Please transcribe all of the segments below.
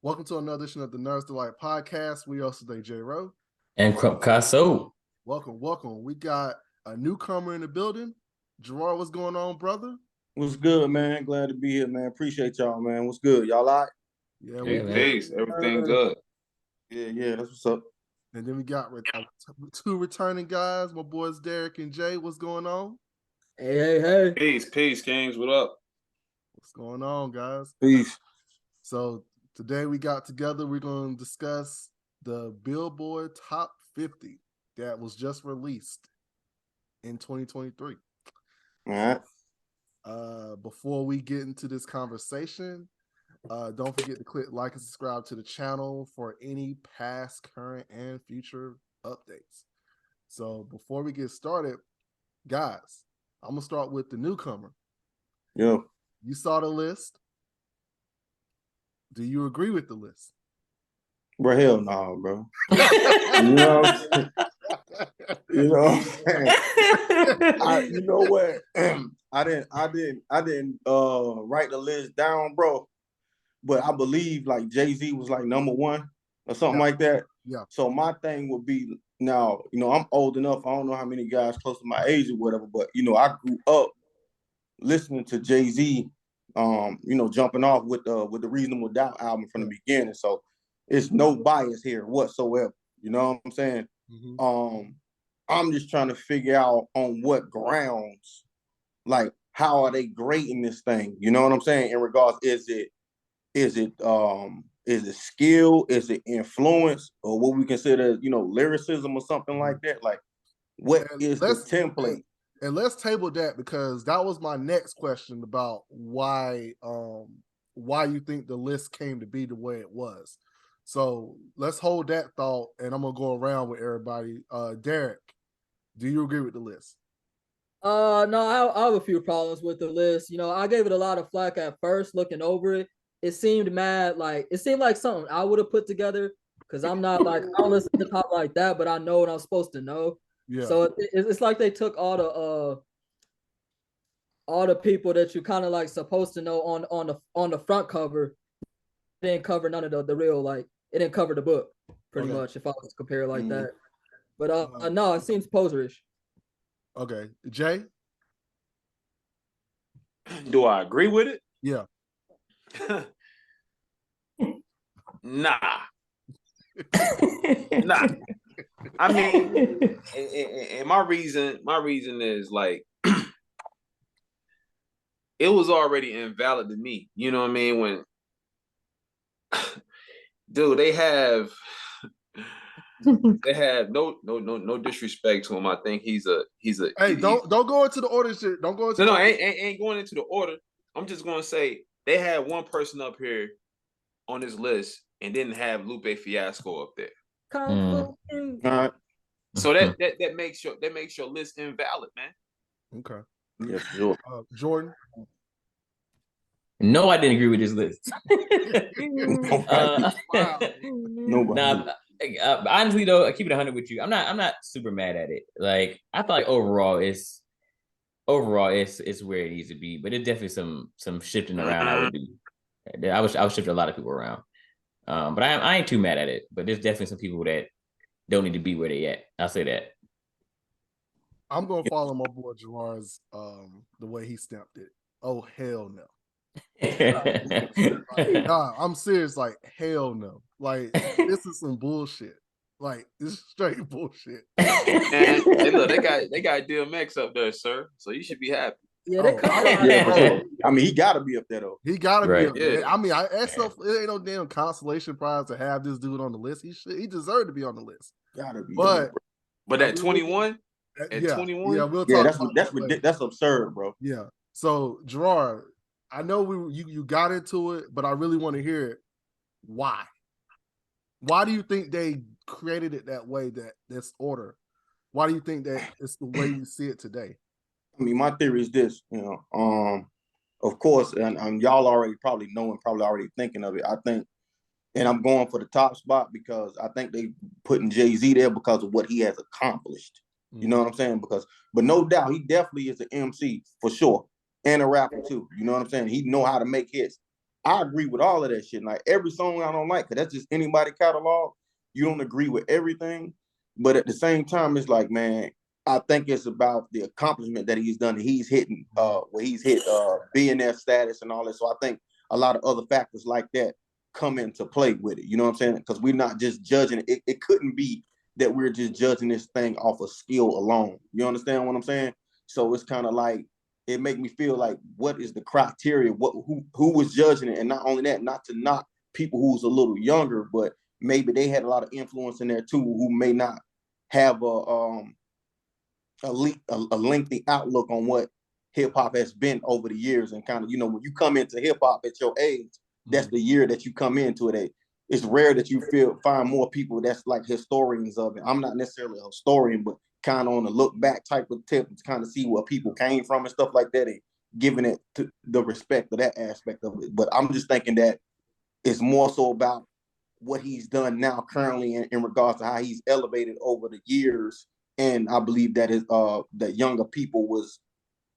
Welcome to another edition of the Nerds Delight podcast. We also today J Rowe. And Crump Casso. Welcome. We got a newcomer in the building. Gerard, what's going on, brother? What's good, man? Glad to be here, man. Appreciate y'all, man. What's good? Y'all all right? Yeah, we peace. Everything good. Yeah, that's what's up. And then we got two returning guys, my boys Derek and Jay. What's going on? Hey. Peace, Kings. What up? What's going on, guys? Peace. So today we got together. We're going to discuss the Billboard Top 50 that was just released in 2023. All right. Before we get into this conversation, don't forget to click like and subscribe to the channel for any past, current, and future updates. So before we get started, guys, I'm going to start with the newcomer. Yeah. You saw the list. Do you agree with the list? Bro, hell no, bro. You know what I'm saying? You know what I'm saying? You know what? I didn't write the list down, bro. But I believe like Jay-Z was like number one or something like that. Yeah. So my thing would be now, I'm old enough. I don't know how many guys close to my age or whatever, but I grew up listening to Jay-Z, jumping off with the Reasonable Doubt album from the beginning. So it's no bias here whatsoever. You know what I'm saying? Mm-hmm. I'm just trying to figure out on what grounds, like how are they grading this thing? You know what I'm saying? In regards, is it skill? Is it influence, or what we consider, lyricism or something like that? Like, what is the template? And let's table that, because that was my next question about why you think the list came to be the way it was. So let's hold that thought, and I'm gonna go around with everybody. Derek, do you agree with the list? No, I have a few problems with the list. I gave it a lot of flack at first, looking over it. It seemed like something I would have put together, because I'm not like, I don't listen to hip hop like that, but I know what I'm supposed to know. Yeah. So it's like they took all the people that you kind of like supposed to know on the front cover. It didn't cover none of the real, like, it didn't cover the book pretty much, if I was to compare it like that. But no, it seems poserish. Okay, Jay. Do I agree with it? Yeah. Nah. I mean, and my reason is like, it was already invalid to me. You know what I mean? When, dude, they have no disrespect to him. I think he's a. Hey, don't go into the order shit. Don't go into. No, I ain't going into the order. I'm just gonna say they had one person up here on this list and didn't have Lupe Fiasco up there. Convo. All right. So that makes your list invalid, man. Okay. Yeah, sure. Jordan. No, I didn't agree with this list. Honestly though, I keep it 100 with you. I'm not super mad at it. Like, I feel like overall it's where it needs to be, but it's definitely some shifting around I would do. I would shift a lot of people around. But I ain't too mad at it. But there's definitely some people that don't need to be where they at. I'll say that. I'm gonna follow my boy Gerard's the way he stamped it. Oh, hell no. Nah, I'm serious. Like, hell no. Like, this is some bullshit. Like, this is straight bullshit. And hey, look, they got DMX up there, sir. So you should be happy. Yeah, they I mean, he gotta be up there though. He gotta be up there. Yeah. I mean, it ain't no damn consolation prize to have this dude on the list. He deserved to be on the list. Gotta be. But at 21, at 21, yeah, we'll talk that's absurd, bro. Yeah. So Gerard, I know you got into it, but I really want to hear it. Why? Why do you think they created it that way, this order? Why do you think that it's the way we see it today? I mean, my theory is this, of course, and y'all already probably know and probably already thinking of it. I think, and I'm going for the top spot because I think they putting Jay-Z there because of what he has accomplished. You know what I'm saying? But no doubt, he definitely is an MC for sure, and a rapper too. You know what I'm saying? He know how to make hits. I agree with all of that shit. Like every song I don't like, because that's just anybody catalog. You don't agree with everything. But at the same time, it's like, man, I think it's about the accomplishment that he's done. He's hitting where he's hit billionaire status and all that. So I think a lot of other factors like that come into play with it. You know what I'm saying? Because we're not just judging it. It couldn't be that we're just judging this thing off of skill alone. You understand what I'm saying? So it's kind of like, it make me feel like, what is the criteria? Who was judging it? And not only that, not to knock people who's a little younger, but maybe they had a lot of influence in there too, who may not have a lengthy outlook on what hip hop has been over the years. And kind of, you know, when you come into hip hop at your age, that's the year that you come into it. It's rare that you find more people that's like historians of it. I'm not necessarily a historian, but kind of on the look back type of tip to kind of see where people came from and stuff like that, and giving it to the respect of that aspect of it. But I'm just thinking that it's more so about what he's done now currently in regards to how he's elevated over the years. And I believe that is that younger people was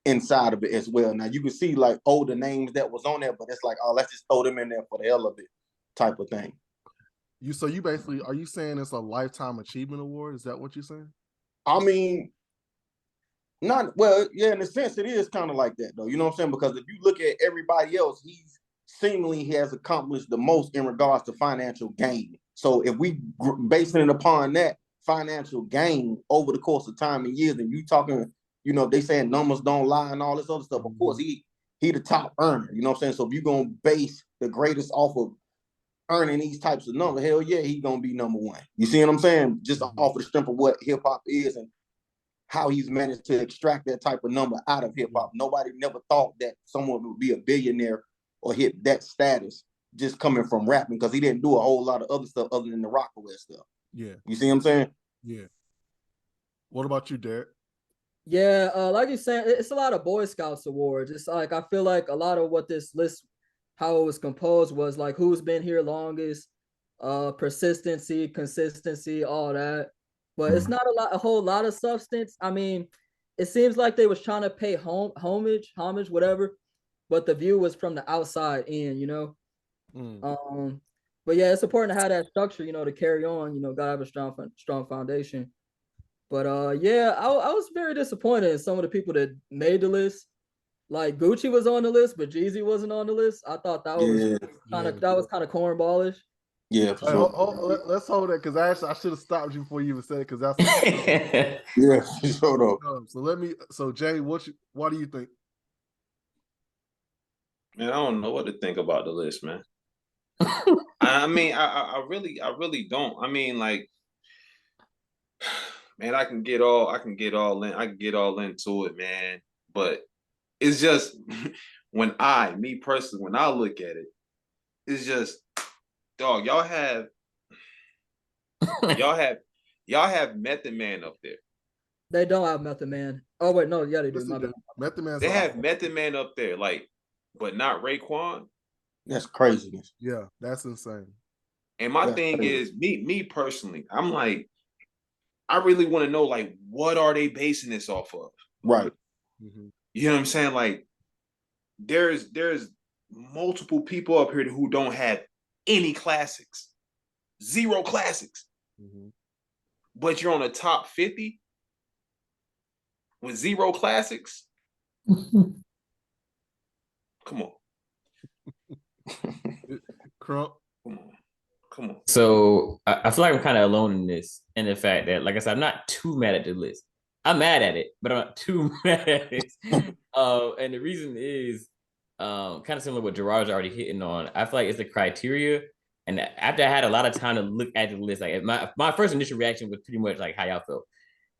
inside of it as well. Now you can see like older names that was on there, but it's like, oh, let's just throw them in there for the hell of it type of thing. So you basically, are you saying it's a lifetime achievement award? Is that what you're saying? I mean, not well, yeah, in a sense it is kind of like that though. You know what I'm saying? Because if you look at everybody else, he's seemingly has accomplished the most in regards to financial gain. So if we basing it upon that financial gain over the course of time and years, and you talking, you know, they saying numbers don't lie and all this other stuff. Of course, he the top earner. You know what I'm saying? So if you're gonna base the greatest off of earning these types of numbers, hell yeah, he's gonna be number one. You see what I'm saying? Just off of the strength of what hip hop is and how he's managed to extract that type of number out of hip hop. Nobody never thought that someone would be a billionaire or hit that status just coming from rapping, because he didn't do a whole lot of other stuff other than the Rockaway stuff. Yeah. You see what I'm saying? Yeah. What about you, Derek? Yeah, like you're saying, it's a lot of Boy Scouts awards. It's like, I feel like a lot of what this list, how it was composed, was like who's been here longest, persistency, consistency, all that. But it's not a whole lot of substance. I mean, it seems like they was trying to pay homage, whatever, but the view was from the outside in, you know. But yeah, it's important to have that structure, you know, to carry on. You know, gotta have a strong foundation. But yeah, I was very disappointed in some of the people that made the list. Like Gucci was on the list, but Jeezy wasn't on the list. I thought that was kind of cornballish. Yeah, for sure. Let's hold that, because I should have stopped you before you even said it, because that's yeah, for sure though. So Jay, what do you think? Man, I don't know what to think about the list, man. I mean, I really don't. I mean, like, man, I can get all into it, man. But it's just me personally, when I look at it, it's just, dog, y'all have Method Man up there. They don't have Method Man. Oh wait, no, yeah, they do. Method Man. They have Method Man up there, like, but not Raekwon. That's craziness. Yeah, that's insane. And my thing is, me personally, I'm like, I really want to know, like, what are they basing this off of? Right. You know what I'm saying? Like, there's multiple people up here who don't have any classics, 0 classics. But you're on the top 50 with 0 classics. Come on. Crump. Come on. So I feel like I'm kind of alone in this, in the fact that, like I said, I'm not too mad at the list. I'm mad at it, but I'm not too mad at it. And the reason is kind of similar to what Gerard's already hitting on. I feel like it's the criteria. And after I had a lot of time to look at the list, like my first initial reaction was pretty much like how y'all felt.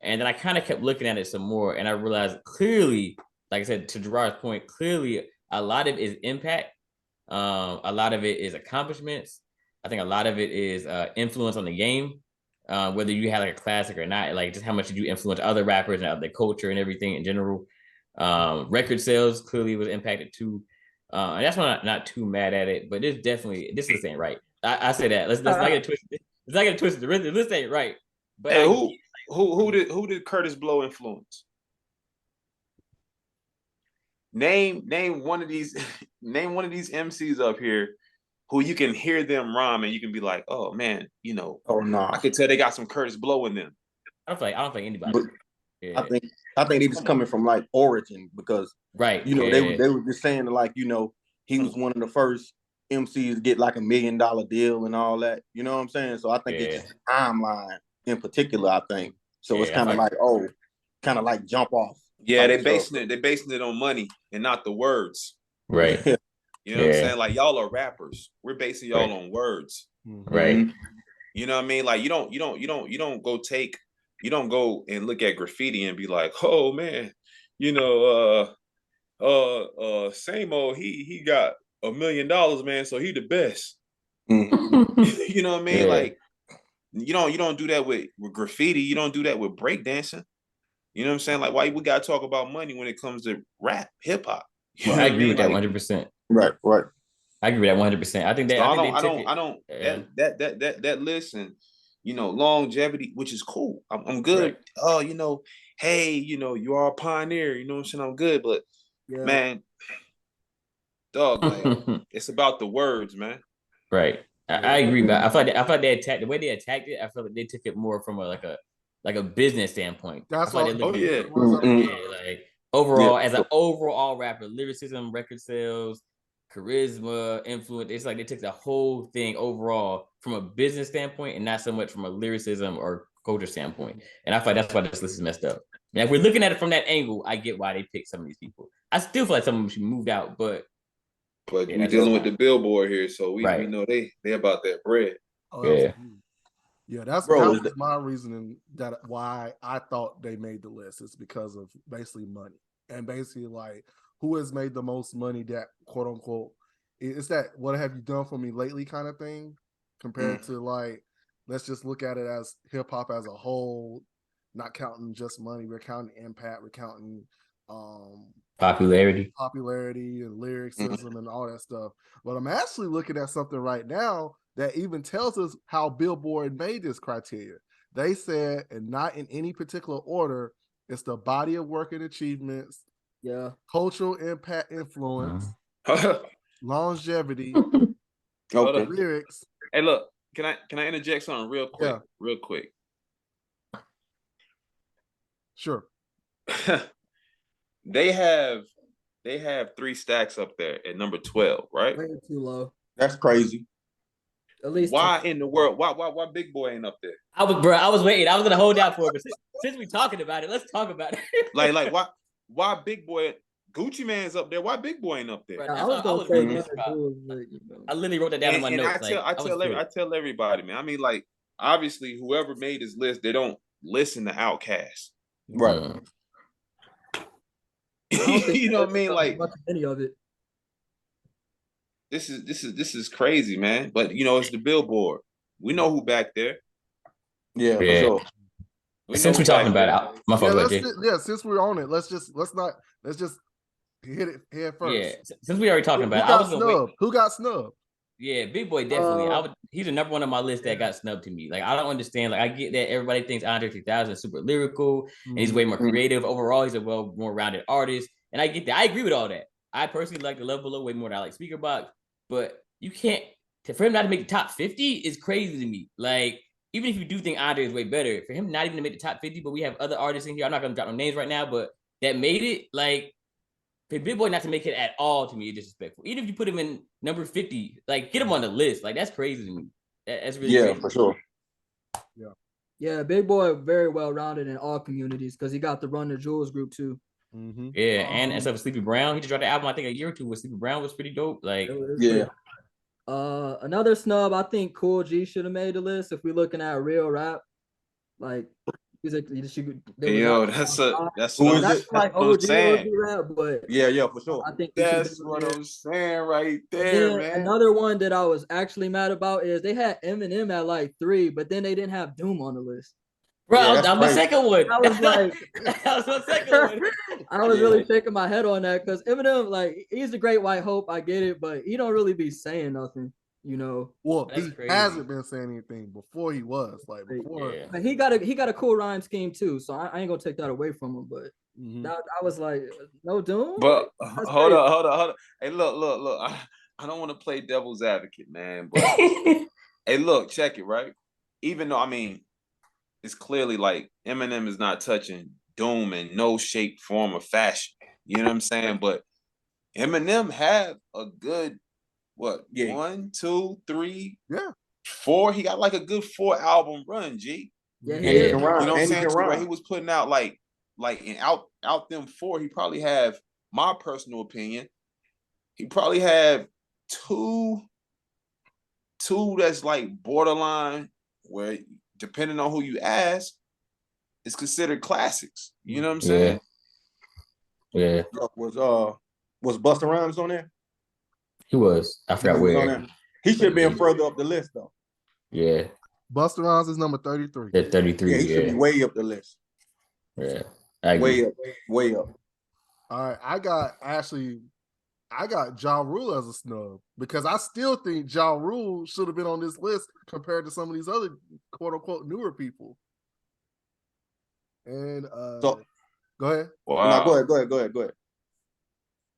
And then I kind of kept looking at it some more, and I realized clearly, like I said, to Gerard's point, clearly a lot of it is impact. A lot of it is accomplishments. I think a lot of it is influence on the game, whether you had like a classic or not, like just how much did you influence other rappers and other culture and everything in general. Record sales clearly was impacted too. And that's why I'm not too mad at it, but this list ain't right. I say that. Let's not get it twisted. Let's not get it twisted. The list ain't right. But hey, who did Curtis Blow influence? name one of these name one of these MCs up here who you can hear them rhyme and you can be like, oh man, Oh no. I could tell they got some Curtis Blow in them. I don't think anybody. But Yeah. I think they just coming from like origin because right. They were just saying like he was one of the first MCs to get like $1 million deal and all that. You know what I'm saying? So I think it's just a timeline in particular. I think so. It's kind of like jump off. Yeah, they basing it on money and not the words. Right. You know what I'm saying? Like y'all are rappers. We're basing y'all on words. Right. You know what I mean? Like you don't go and look at graffiti and be like, oh man, same old he got $1 million, man, so he the best. You know what I mean? Yeah. Like you don't do that with graffiti, you don't do that with breakdancing. You know what I'm saying? Like why we gotta talk about money when it comes to rap, hip hop. Well, I agree with that 100%. Right. I agree with that 100%. I think that that list and longevity, which is cool. I'm good. Right. Oh, hey, you are a pioneer. You know what I'm saying? I'm good, but man, dog, like it's about the words, man. Right. I agree, but I feel like they attacked the way they attacked it. I feel like they took it more from a business standpoint. That's why. Like overall, as an overall rapper, lyricism, record sales, charisma, influence. It's like they took the whole thing overall from a business standpoint and not so much from a lyricism or culture standpoint. And I feel like that's why this list is messed up. And if we're looking at it from that angle, I get why they picked some of these people. I still feel like some of them should move out, but we're dealing with the Billboard here, so we know they about that bread. That was my reasoning that why I thought they made the list. It's because of basically money and basically like who has made the most money that quote unquote it's that what have you done for me lately kind of thing compared to like let's just look at it as hip hop as a whole, not counting just money. We're counting impact, we're counting popularity and lyricism and all that stuff. But I'm actually looking at something right now that even tells us how Billboard made this criteria. They said, and not in any particular order, it's the body of work and achievements, cultural impact, influence, longevity, lyrics. Hey, look, can I interject something real quick? Yeah. Real quick. Sure. They have 3 stacks up there at number 12, right? Way too low. That's crazy. At least why in the world? Why Big Boy ain't up there? I was waiting. I was gonna hold out for it, but since we talking about it, let's talk about it. like why Big Boy? Gucci Mane's up there. Why Big Boy ain't up there? Right, I literally wrote that down in my notes. I tell everybody, man. I mean, like obviously, whoever made this list, they don't listen to Outkast, right? You know what I mean? Like any of it. This is crazy, man. But it's the Billboard. We know who back there. Yeah. For sure. Since we're talking about it, my fault. Since we're on it, let's just hit it head first. Yeah. Since we already talking about it, who got snubbed? Yeah, Big Boy definitely. He's the number one on my list that got snubbed to me. Like I don't understand. Like I get that everybody thinks Andre 3000 is super lyrical and he's way more creative. Overall, he's a more rounded artist, and I get that. I agree with all that. I personally like the Love Below way more than I like Speaker Box, but you can't for him not to make the top 50 is crazy to me. Like even if you do think Andre is way better, for him not even to make the top 50, but we have other artists in here. I'm not gonna drop no names right now, but that made it. Like for Big Boy not to make it at all to me is disrespectful. Even if you put him in number 50, like get him on the list. Like that's crazy to me. That's really crazy. For sure. Yeah, Big Boy very well rounded in all communities because he got the Run the Jewels group too. Mm-hmm. Yeah, and instead of Sleepy Brown, he just dropped the album I think a year or two with Sleepy Brown was pretty dope. Like another snub, I think Cool G should have made the list if we're looking at real rap. Like he's like that's like OG rap, but for sure. I think that's what I'm saying right there, man. Another one that I was actually mad about is they had Eminem at like 3, but then they didn't have Doom on the list. Bro, that was my second one. I was like, that was my second one. I was really shaking my head on that because Eminem, like, he's the great white hope. I get it, but he don't really be saying nothing. You know, Well, That's he crazy. hasn't been saying anything before. He was like before. Yeah. but he got a cool rhyme scheme too. So I ain't gonna take that away from him. But Mhm. I was like, no Doom. But That's hold crazy. up. Hey, look. I don't want to play devil's advocate, man. But hey, look, check it, right? Even though, I mean, it's clearly like Eminem is not touching Doom in no shape, form, or fashion. You know what I'm saying? But Eminem had a good, what, Yeah. 1, 2, 3, Yeah. 4. He got like a good 4-album run, G. Yeah, And he he is. can rhyme. You know what I'm And he saying? can To where rhyme. he was putting out like in out them 4, he probably have, my personal opinion, he probably have two that's like borderline, where depending on who you ask, it's considered classics. You know what I'm saying? Yeah. Was Busta Rhymes on there? He was. I forgot He was on where. there. He should have been further up the list though. Yeah. Busta Rhymes is number 33. At 33. Yeah, he should be way up the list. Yeah. I agree. Way up. All right, I got Ja Rule as a snub because I still think Ja Rule should have been on this list compared to some of these other quote unquote newer people. And So go ahead. Wow. No, go ahead.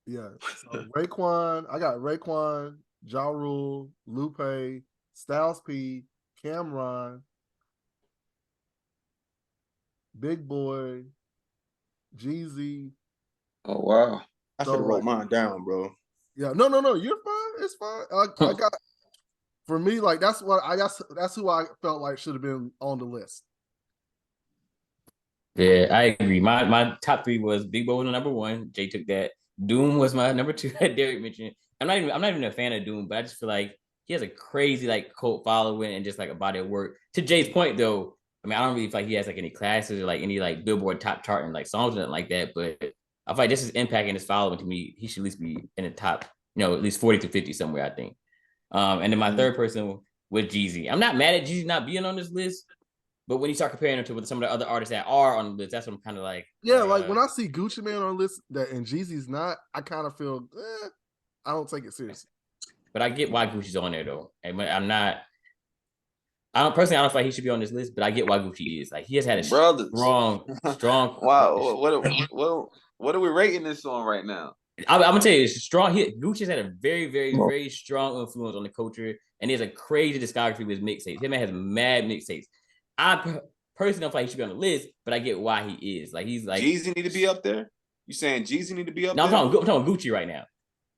Yeah. So Raekwon, I got Raekwon, Ja Rule, Lupe, Styles P, Cameron, Big Boy, Jeezy. Oh wow. I should have wrote mine down, bro. Yeah, no, you're fine. It's fine. I got, for me, like that's who I felt like should have been on the list. Yeah, I agree. My top 3 was Big Bo was number 1. Jay took that. Doom was my number 2. That Derek mentioned. I'm not even a fan of Doom, but I just feel like he has a crazy like cult following and just like a body of work. To Jay's point though, I mean I don't really feel like he has like any classes or like any like Billboard top chart and like songs or nothing like that. But I feel like just his impact and his following to me, he should at least be in the top, at least 40 to 50 somewhere, I think. And then my third person was Jeezy. I'm not mad at Jeezy not being on this list. But when you start comparing him to with some of the other artists that are on the list, that's what I'm kind of like. Yeah, like when I see Gucci Mane on the list that and Jeezy's not, I kind of feel I don't take it seriously. But I get why Gucci's on there though. And I don't feel like he should be on this list, but I get why Gucci is. Like he has had a strong. Wow. What are we rating this on right now? I'm gonna tell you, it's strong. Gucci's had a very, very, very strong influence on the culture, and he has a crazy discography with his mixtapes. Him man has mad mixtapes. I personally don't feel like he should be on the list, but I get why he is. Like he's like Jeezy need to be up there. You saying Jeezy need to be up there? No, I'm talking Gucci right now.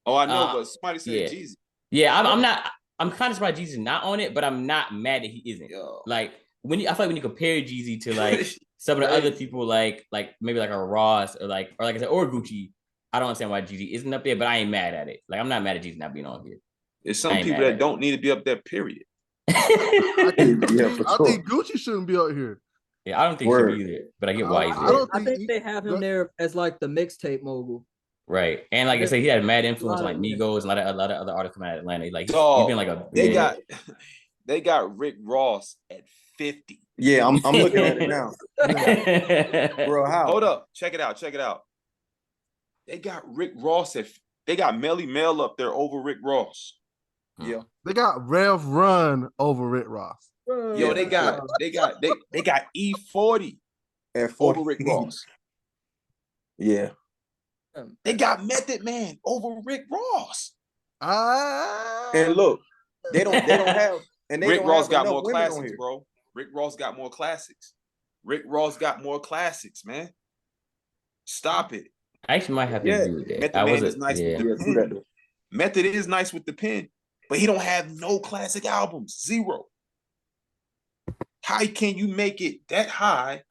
Oh, I know, but somebody said Jeezy. Yeah, I'm not. I'm kind of surprised Jeezy's not on it, but I'm not mad that he isn't. Yo. Like I feel like when you compare Jeezy to like some of the other people, like maybe like a Ross or like I said, or Gucci, I don't understand why Jeezy isn't up there, but I ain't mad at it. Like I'm not mad at Jeezy not being on here. There's some people that don't need to be up there. Period. I think Gucci shouldn't be out here. Yeah, I don't think he should be either, but I get why he's there. I think they have him there as like the mixtape mogul. Right. And like I said, he had mad influence on like Migos and a lot of other artists coming out of Atlanta. Like he's been like a they got Rick Ross at 50. Yeah, I'm looking at it now. Bro, how? Hold up. Check it out. They got Rick Ross they got Melly Mel up there over Rick Ross. Yeah. They got Rev Run over Rick Ross. Yo, they got E40 at 40 over Rick Ross. Yeah. They got Method Man over Rick Ross. And look, they don't have and Rick Ross got more classics, bro. Rick Ross got more classics, man. Stop it. I actually might have to agree with that. Method is nice with the pen. Method is nice with the pen, but he don't have no classic albums. 0. How can you make it that high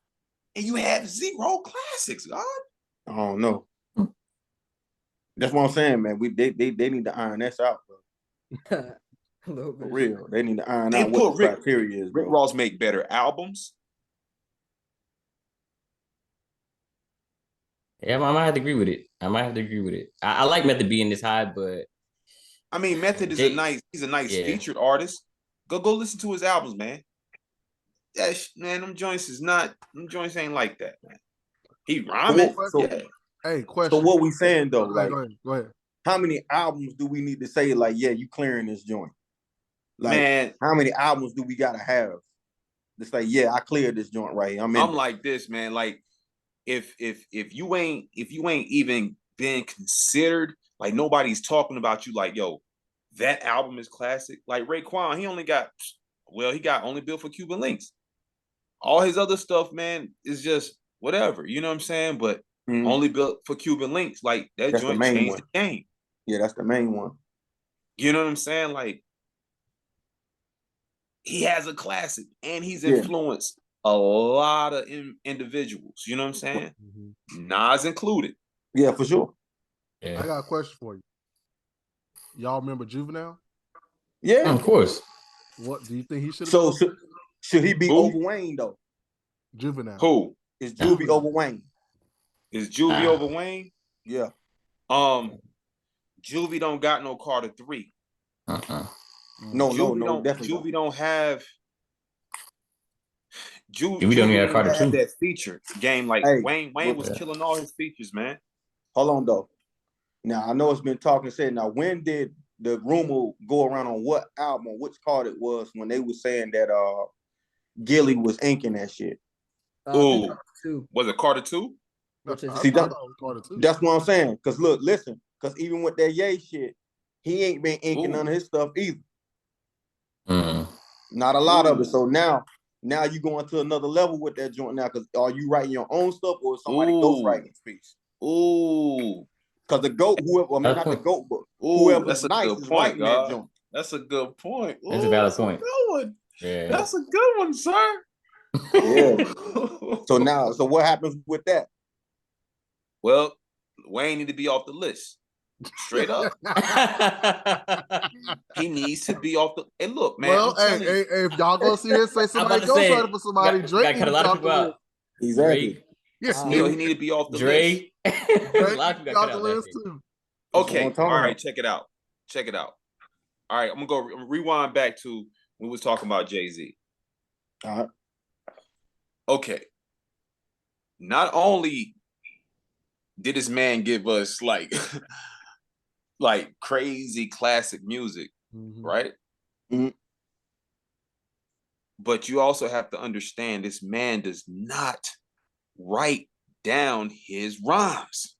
and you have 0 classics, God? I don't know. That's what I'm saying, man. They need to iron this out, bro. For real. They need to iron out what the criteria is, bro. Rick Ross make better albums. Yeah, I might have to agree with it. I like Method being this high, but I mean, Method is he's a nice featured artist. Go listen to his albums, man. Man, them joints ain't like that, man. He rhyming. Hey, question. So what we saying though? Like, go ahead. How many albums do we need to say like, yeah, you clearing this joint? Like, man, how many albums do we gotta have to say, yeah, I cleared this joint right here? I'm like this, man. Like, if you ain't even been considered, like nobody's talking about you, like, yo, that album is classic. Like Raekwon, he got only built for Cuban Links. All his other stuff, man, is just whatever. You know what I'm saying? But only built for Cuban Links. Like that that's joint the main changed one. the game. Yeah, that's the main one. You know what I'm saying? Like, he has a classic, and he's influenced a lot of individuals. You know what I'm saying? Nas included. Yeah, for sure. Yeah. I got a question for you. Y'all remember Juvenile? Yeah, of course. What do you think he should have? So should he be Who? over Wayne though? Juvenile. Who Is Juvie over Wayne? is Juvie over Wayne? Yeah. Juvie don't got no Carter 3. No, definitely. Juvie don't have. We don't need a Carter have 2. that feature game like Hey, Wayne was killing all his features, man. Hold on though. Now I know it's been talking said. Now when did the rumor go around on what album, which card it was when they were saying that Gilly was inking that shit? Ooh, was it Carter 2? See, that's what I'm saying. Cause look, listen, cause even with that Ye shit, he ain't been inking none of his stuff either. Not a lot of it. So now you going to another level with that joint now. Cause are you writing your own stuff or is somebody ghostwriting piece? Ooh. Cause the GOAT, not the GOAT, but whoever's nice is writing that joint. That's a good point. That's a valid point. Yeah. That's a good one, sir. Yeah. So what happens with that? Well, Wayne need to be off the list. Straight up. He needs to be off the. Hey, look, man. Well, hey, if y'all go see him say somebody ghostwriting for somebody, Drake got a lot of people out. Exactly. Yes, he need to be off the list. A lot of people got the list too. Okay, all right, check it out. All right, I'm gonna rewind back to when we was talking about Jay-Z. All right. Okay. Not only did this man give us like crazy classic music, right? But you also have to understand this man does not write down his rhymes.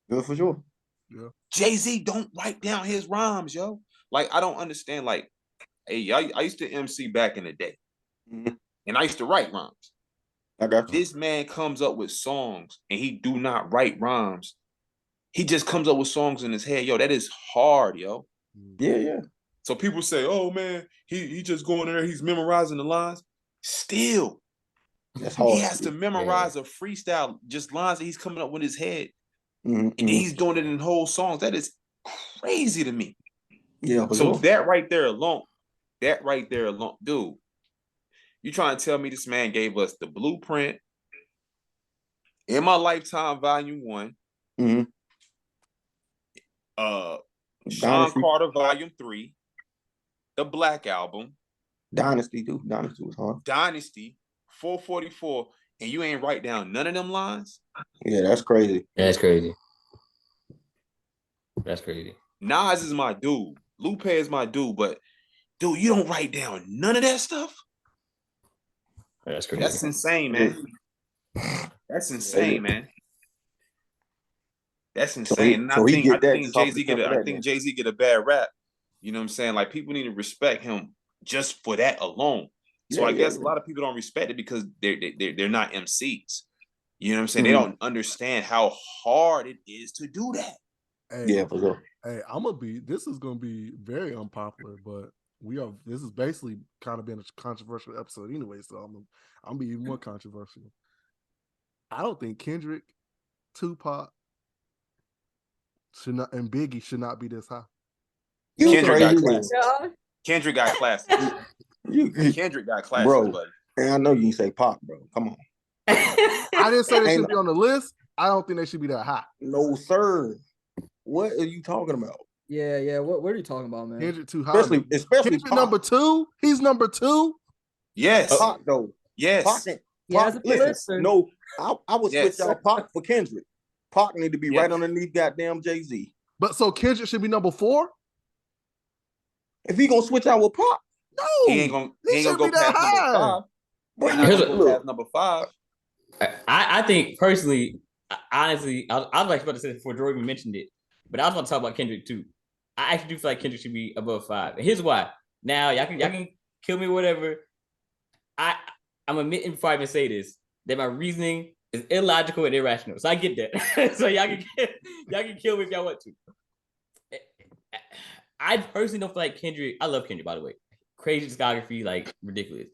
Yeah, for sure. Yeah. Jay-Z don't write down his rhymes, yo. Like, I don't understand. Like, hey, I used to MC back in the day, and I used to write rhymes. I got you. This man comes up with songs, and he do not write rhymes. He just comes up with songs in his head. Yo, that is hard, yo. Yeah. So people say, oh, man, he just going there, he's memorizing the lines. Still, that's hard. He has to memorize a freestyle, just lines that he's coming up with his head. And then he's doing it in whole songs. That is crazy to me. Yeah. So that right there alone, dude, you trying to tell me this man gave us the Blueprint, In My Lifetime, Volume 1, Sean Carter, Volume 3, the Black Album, Dynasty, dude. Dynasty was hard. Dynasty, 444, and you ain't write down none of them lines? Yeah, that's crazy. That's crazy. That's crazy. Nas is my dude. Lupe is my dude, but dude, you don't write down none of that stuff? That's crazy. That's insane, man. That's insane, man. That's insane. I think Jay-Z get a bad rap. You know what I'm saying? Like, people need to respect him just for that alone. So I guess a lot of people don't respect it because they're not MCs. You know what I'm saying? They don't understand how hard it is to do that. Hey, for sure. Hey, this is gonna be very unpopular, but this is basically kind of been a controversial episode anyway, so I'm gonna be even more controversial. I don't think Kendrick, Tupac should not, and Biggie should not be this high. Kendrick got classics. Kendrick got classics. Kendrick got classics, bro. Buddy. And I know you say Pac, bro. Come on. I didn't say they should be on the list. I don't think they should be that high. No, sir. What are you talking about? Yeah. What are you talking about, man? Kendrick too high. Especially Kendrick number 2. He's number 2. Yes. Pac, though. Yes. Pac, listen, no, I would switch out Pac for Kendrick. Pac need to be right underneath goddamn Jay-Z. But so Kendrick should be number 4? If he gonna switch out with Pac. No, he ain't gonna should go be that past number high. 5. He's not Here's gonna a- go past number 5. I think personally, honestly, I was like about to say this before Jordan mentioned it, but I was want to talk about Kendrick too. I actually do feel like Kendrick should be above 5. And here's why. Now y'all can kill me, whatever. I'm admitting before I even say this that my reasoning is illogical and irrational. So I get that. So y'all can kill me if y'all want to. I personally don't feel like Kendrick. I love Kendrick, by the way. Crazy discography, like ridiculous.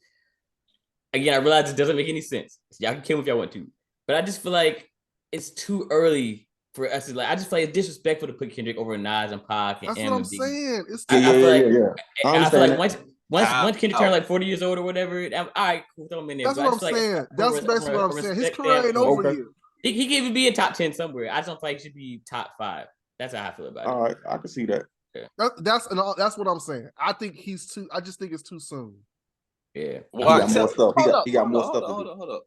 Again, I realize it doesn't make any sense. So y'all can kill me if y'all want to. But I just feel like it's too early for us to like. I just feel like it's disrespectful to put Kendrick over Nas and Pac and That's M what I'm and Biggie. saying. It's I feel like that. once Kendrick turned like 40 years old or whatever, all right, cool, throw him in there. That's what I'm saying. That's basically what I'm saying. His career ain't over yet. He could even be in top 10 somewhere. I just don't feel like he should be top 5. That's how I feel about it. All right, I can see that. That's what I'm saying. I think he's too. I just think it's too soon. Yeah. Well, he got more stuff. He got more stuff to do. Hold up.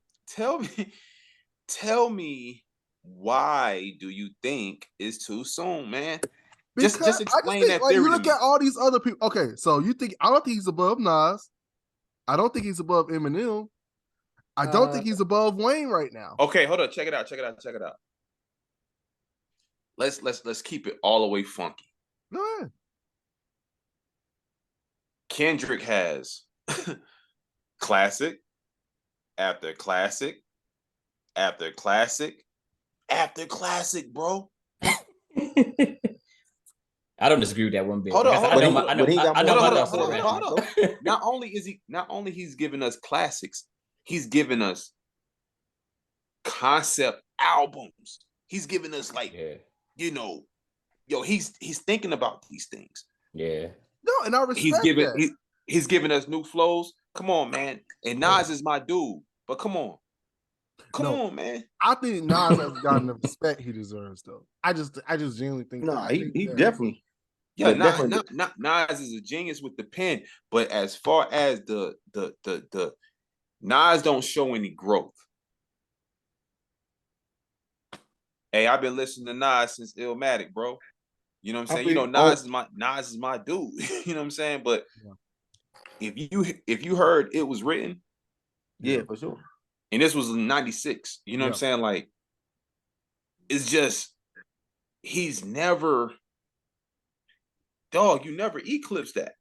Tell me why do you think it's too soon, man? Just explain that theory. You look at all these other people. Okay, so you think I don't think he's above Nas. I don't think he's above Eminem. I don't think he's above Wayne right now. Okay, hold up. Check it out. Let's keep it all the way funky. Go ahead. Kendrick has classic after classic after classic after classic, bro. I don't disagree with that one bit. Hold on. Not only he's giving us classics, he's giving us concept albums. He's giving us he's thinking about these things. Yeah. No, and I respect that. He's giving us new flows. Come on, man. And Nas is my dude. But come on. Come on, man. I think Nas has gotten the respect he deserves, though. I just genuinely think. He definitely. Yeah, Nas is a genius with the pen, but as far as the Nas don't show any growth. Hey, I've been listening to Nas since Illmatic, bro. You know what I'm saying? Nas is my dude. You know what I'm saying? But if you heard It Was Written, yeah, for sure. And this was in 96. You know what I'm saying? Like, it's just he's never. Dog, you never eclipse that.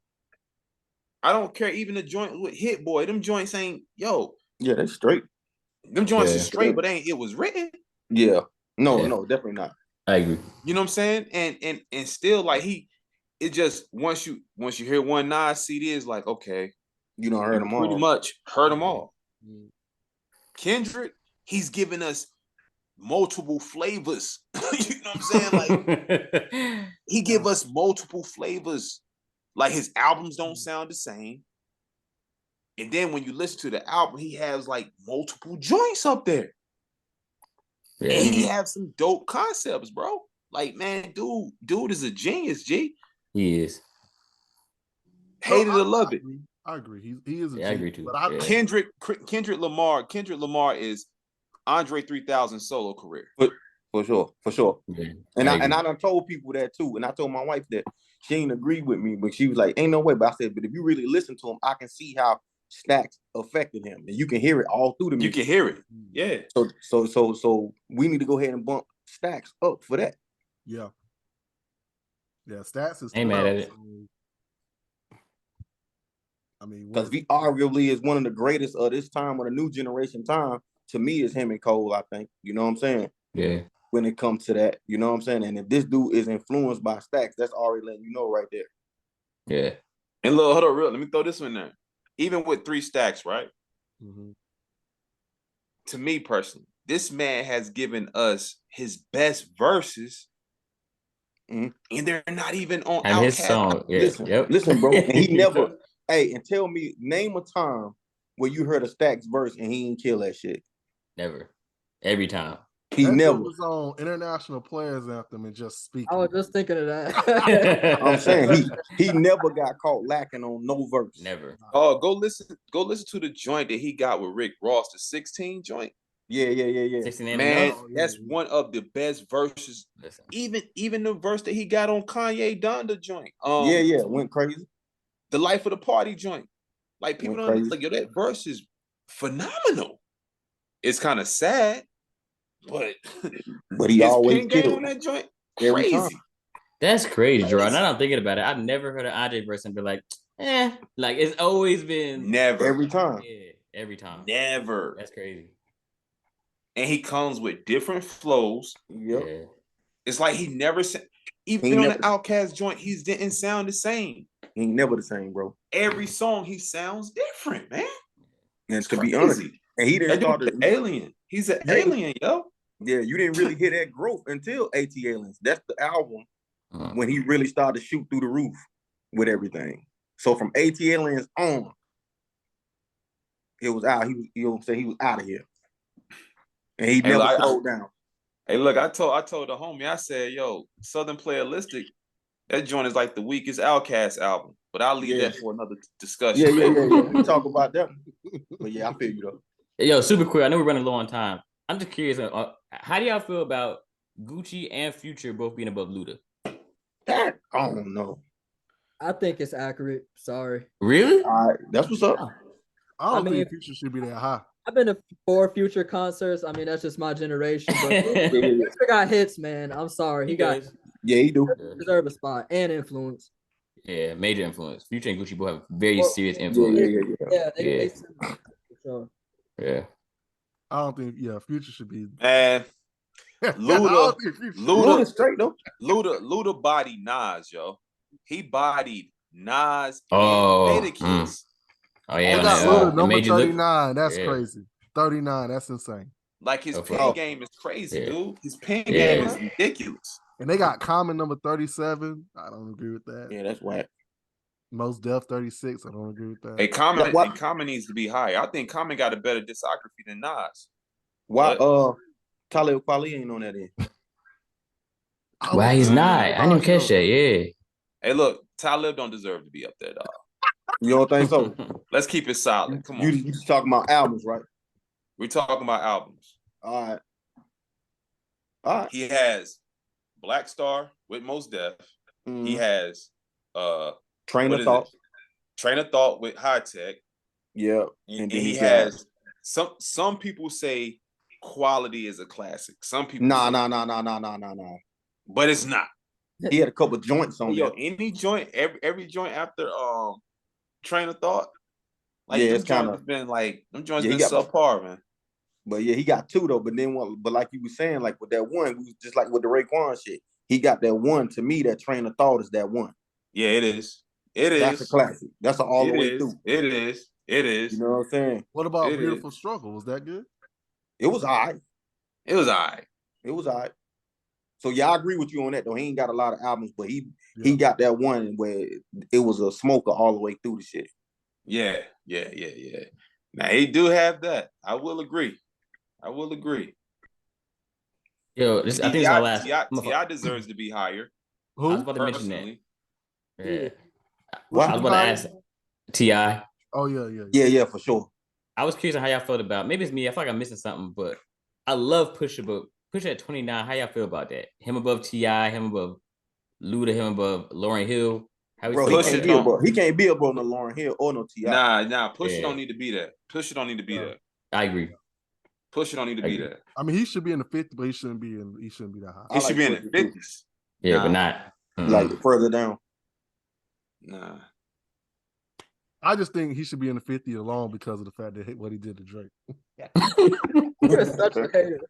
I don't care. Even the joint with Hit Boy, them joints ain't Yeah, that's straight. Them joints is straight, but It Was Written. Yeah. No, definitely not. I agree. You know what I'm saying? And still like it just once you hear one Nas CD, it's like, okay, you don't heard them all. Pretty much heard them all. Kendrick, he's giving us multiple flavors. You know what I'm saying? Like he give us multiple flavors. Like his albums don't sound the same. And then when you listen to the album, he has like multiple joints up there. Yeah. And he has some dope concepts, bro. Like, man, dude is a genius, G. He is. Hate it or love it. I agree. He is a genius. I agree too. But Kendrick Lamar is Andre 3000 solo career. For sure. Yeah, and I done told people that too. And I told my wife that she ain't agree with me, but she was like, ain't no way. But I said, but if you really listen to him, I can see how Stacks affected him. And you can hear it all through the music. You can hear it. Yeah. So we need to go ahead and bump Stacks up for that. Yeah. Yeah, Stacks is ain't mad at it. I mean, because he arguably is one of the greatest of this time, of the new generation time. To me, is him and Cole, I think. You know what I'm saying? Yeah. When it comes to that, you know what I'm saying? And if this dude is influenced by Stacks, that's already letting you know right there. Yeah. And look, hold on, real. Let me throw this one in there. Even with 3 Stacks, right? Mm-hmm. To me personally, this man has given us his best verses, and they're not even on and his song. Yeah. Listen, bro. And he never. Hey, and tell me, name a time where you heard a Stacks verse and he didn't kill that shit. Never. Every time. He never was on International Players Anthem and just speaking. I was just thinking of that. I'm saying he never got caught lacking on no verse. Never. Oh, go listen to the joint that he got with Rick Ross, the 16 joint. Yeah. 16 man, that's one of the best verses. Listen. Even the verse that he got on Kanye Donda joint. Yeah, went crazy. The Life of the Party joint. Like people Went don't crazy. like yo, that verse is phenomenal. It's kind of sad, but he his always pen game killed on that joint, every crazy. time. That's crazy, Gerard. Now that I'm thinking about it, I've never heard an Andre verse and be like, like it's always been Never. Every time. Yeah, every time. Never. That's crazy. And he comes with different flows. Yep. Yeah. It's like he never said, even on the Outkast joint, he didn't sound the same. He ain't never the same, bro. Every song he sounds different, man. And It's to crazy. be honest, and he didn't That start dude's an alien. He's an alien, yo. Yeah, you didn't really hear that growth until AT Aliens. That's the album when he really started to shoot through the roof with everything. So from AT Aliens on, it was out. He was, you know what I'm saying? He was out of here. And he never slowed down. Hey, look, I told the homie, I said, yo, Southern Playalistic, that joint is like the weakest Outkast album. But I'll leave that for another discussion. Yeah. We talk about that. But yeah, I feel you though. Yo, super quick. I know we're running low on time. I'm just curious. How do y'all feel about Gucci and Future both being above Luda? I don't know. I think it's accurate. Sorry. Really? All right, that's what's up. I don't think Future should be that high. I've been to 4 Future concerts. I mean, that's just my generation. But Future got hits, man. I'm sorry. He got. Yeah, he do. Deserve a spot and influence. Yeah, major influence. Future and Gucci both have very serious influence. They for sure. Yeah. I don't think Future should be. Man, Luda straight though. Luda bodied Nas, yo. He bodied Nas and Jada Kiss. Oh yeah, Luda number 39. That's crazy. 39. That's insane. Like his pen game is crazy, dude. His pen game is ridiculous. And they got Common number 37. I don't agree with that. Yeah, that's whack. Most Def 36. I don't agree with that. Hey, Common needs to be higher. I think Common got a better discography than Nas. Why Talib Kweli ain't on that end? Why he's not? I didn't catch that, yeah. Hey, look, Talib don't deserve to be up there, dog. You don't think so? Let's keep it solid. Come on. You just talking about albums, right? We're talking about albums. All right. He has Black Star with Mos Def. He has Train of Thought with High Tech. Yeah. And he has some people say Quality is a classic. Some people No. But it's not. He had a couple joints on there. Any joint, every joint after Train of Thought. Like it's kind of been like them joints been subpar, man. But yeah, he got 2 though. But then but like you were saying, like with that one, we was just like with the Raekwon shit. He got that one. To me, that Train of Thought is that one. Yeah, it is. That's a classic. That's all the way through. It is. You know what I'm saying? What about Beautiful Struggle? Was that good? It was all right. It was all right. So yeah, I agree with you on that though. He ain't got a lot of albums, but he got that one where it was a smoker all the way through the shit. Yeah. Now he do have that. I will agree. Yo, I think it's my last. T.I. deserves to be higher. Who? I was about to mention that. Yeah. I What? was about to ask T.I. Oh yeah. Yeah, for sure. I was curious on how y'all felt about. Maybe it's me. I feel like I'm missing something, but I love Pusha. But Pusha at 29. How y'all feel about that? Him above T.I., him above Luda, him above Lauryn Hill. How Bro, he can't be above no Lauryn Hill or no T.I. Nah. Pusha don't need to be there. Pusha don't need to be there. I agree. Pusha don't need to be there. I mean, he should be in the 50s, but he shouldn't be that high. He should be in the 50s. Yeah, but not like further down. Nah. I just think he should be in the 50 alone because of the fact that what he did to Drake. You're such a hater.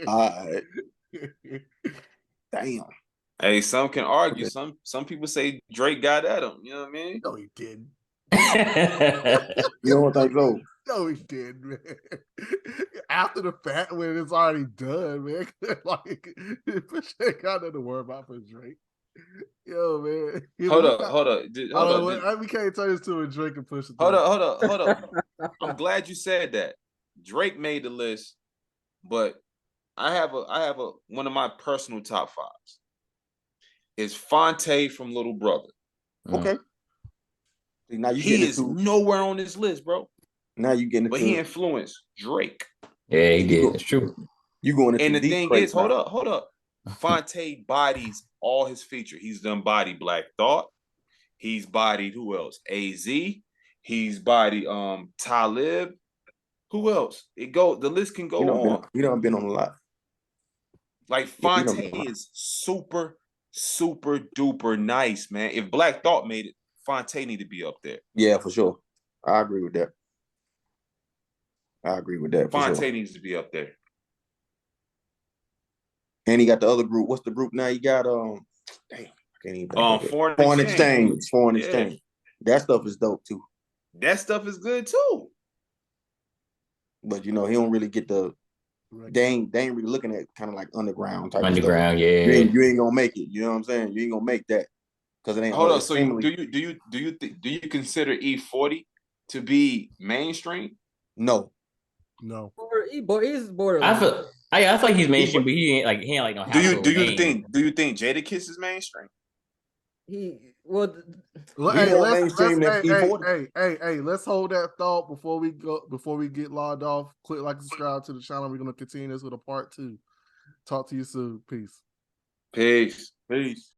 All right. Damn. Hey, some can argue. Some people say Drake got at him. You know what I mean? No, he didn't. You don't think so? No, he didn't, man. After the fact, when it's already done, man. Like, Push ain't got nothing to worry about for Drake. Yo, man. Hold up. We can't turn this to a Drake and Push. Hold up. I'm glad you said that. Drake made the list, but I have one of my personal top 5s. Is Fonte from Little Brother. Okay. Now he is nowhere on this list, bro. Now you getting but he influenced Drake. Yeah, he did. It's true. You going into and the thing is, hold up. Fonte bodies all his feature. He's done body Black Thought. He's bodied who else? AZ. He's bodied Talib. Who else? The list can go on. He done been on a lot. Like Fonte is super, super duper nice, man. If Black Thought made it, Fonte need to be up there. Yeah, for sure. I agree with that. Fonte needs to be up there. And he got the other group. What's the group now? He got damn, I can't even think Foreign Exchange. Foreign Exchange. That stuff is dope too. That stuff is good too. But he don't really get the they ain't really looking at kind of like underground type Underground, of stuff. yeah. You ain't gonna make it. You know what I'm saying? You ain't gonna make that. Because it ain't Hold on. So do you consider E40 to be mainstream? No. He's borderline. I feel like he's mainstream, but he ain't like no. Do you think Jadakiss is mainstream? Let's hold that thought before we get logged off. Click like and subscribe to the channel. We're gonna continue this with a part 2. Talk to you soon. Peace. Peace.